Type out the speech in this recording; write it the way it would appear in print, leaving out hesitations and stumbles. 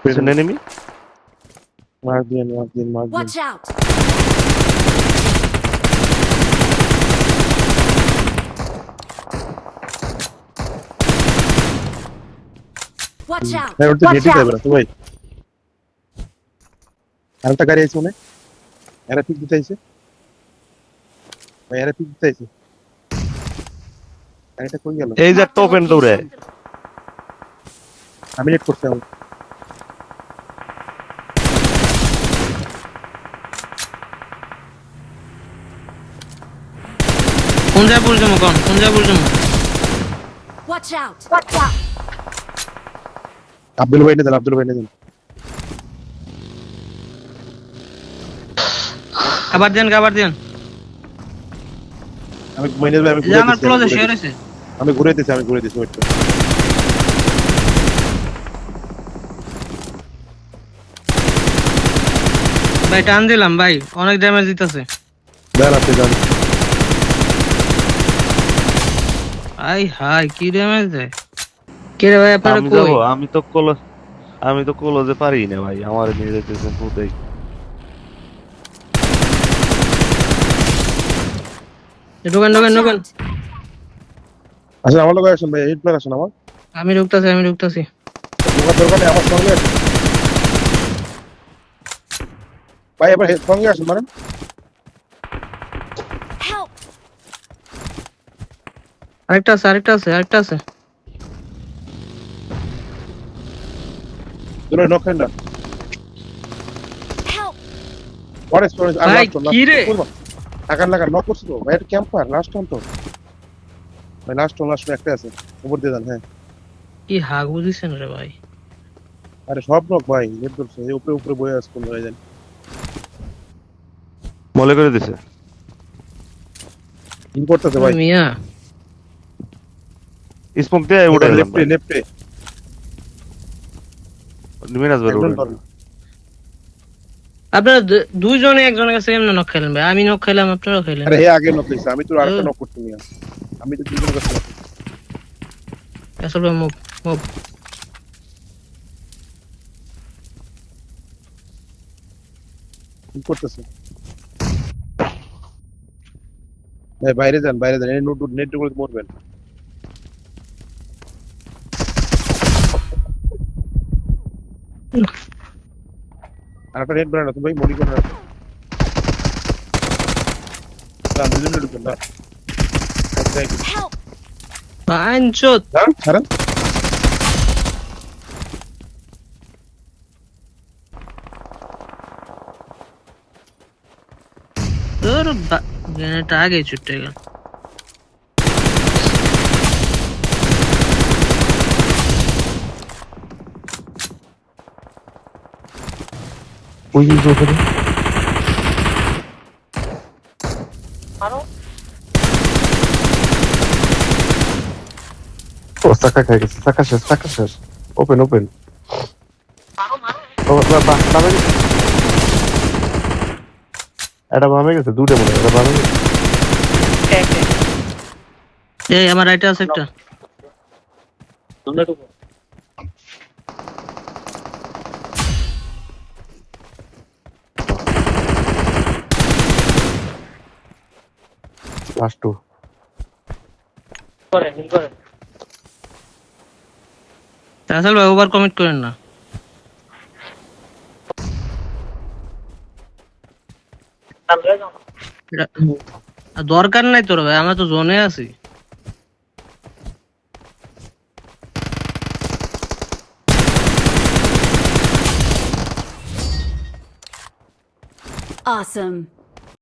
পিছনে এনিমি। মার দিন মার দিন মার দিন। Watch out! Watch out! ভাই ওটা হেঁটে যাবে না তো ভাই। আরেকটা গাড়ি আছে মনে, এরা পিক দিতে আইছে ভাই, এরা পিক দিতে আইছে। গাড়িটা কই গেল? এই যে একটা ওপেন দৌড়ে। আমি লেট করছি আমি। কোন জায়গায় পড়ছিস কোন জায়গায় পড়ছিস? Watch out! Watch out! Abdul ভাই নেন, আব্দুল ভাই নেন। আবার দেন আমি মাইনাস ভাই, আমি এই যে আমার ক্লোজে শেয়ার আছে। আমি ঘুরে দিতেছি, আমি ঘুরে দিতেছি, ওয়েট করো। ভাই টান দিলাম ভাই, অনেক ড্যামেজ দিতেছে। দেন আপনি যান। আই হাই কি ড্যামেজ দেয়। কে রে ভাই আপনারা আমি কই? যাবো, আমি তো কলেজে পারি না ভাই, আমার নিয়ে যেতেছেন পুতেই। ঢোকেন Watch out! আসেন আমার লোক, আসেন ভাই, এইট প্লেয়ার আসেন আমার। আমি ঢুকতাছি। দোকান দোকানে আমার সঙ্গে আসেন ভাই, এবার সঙ্গে আসেন মানে। Help! আরেকটা আছে। দুটো নক খান না। Help! ফরেস্ট ফরেস্ট আর ভাই, লাস্ট কি রে? লাগান নক করছো তো ভাই, এটা ক্যাম্পার লাস্ট অন তো ভাই, লাস্ট একটা আছে উপর দিয়ে যান। হ্যাঁ কি হাগ বুঝিছেন রে ভাই। আরে সব নক ভাই, নেট করছে এই উপরে উপরে বয়ে আছে কোন হয়ে যান। মলে করে দিছে। ইন করতেছে ভাই, মিয়া স্মোক দিয়ে উঠে গেলাম লেফটে ভাই। লেফটে মিরাজ ভাই একদম উঠে ধরেন। আপনারা দুইজনে একজনের কাছে এমন নক খেলেন ভাই, আমি নক খেলাম আপনারাও খেলেন। আরে হে আগে নক হইছে, আমি তো আরেকটা নক করতে নিয়া, আমি তো দুজনের কাছে knock করছি। আসলে মুভ ইন করতেছে ভাই, বাইরে যান এই নোট নেট করে মরবেন। আর একটা নেট বানানো তুমি ভাই, মনি করে রাখো না, দুজন ঢুকবেন না। আচ্ছা Help! পাঁচশত দাঁড়ান ছাড়েন। তোর গ্রেনেডটা আগে ছুটে গেল। ওই যে ওখানে ও সাকা খাই গেছে, সাকা শেষ। ওপেন ও বাবা বাবা, এটা বামে গেছে, দুটো মনে হয়, এটা বামে গেছে। এই আমার রাইটে আছে একটা। Last two. আসলে ভাই ওভার কমিট করেন না। দরকার নাই তোর ভাই, আমরা তো জোনে আছি। Awesome!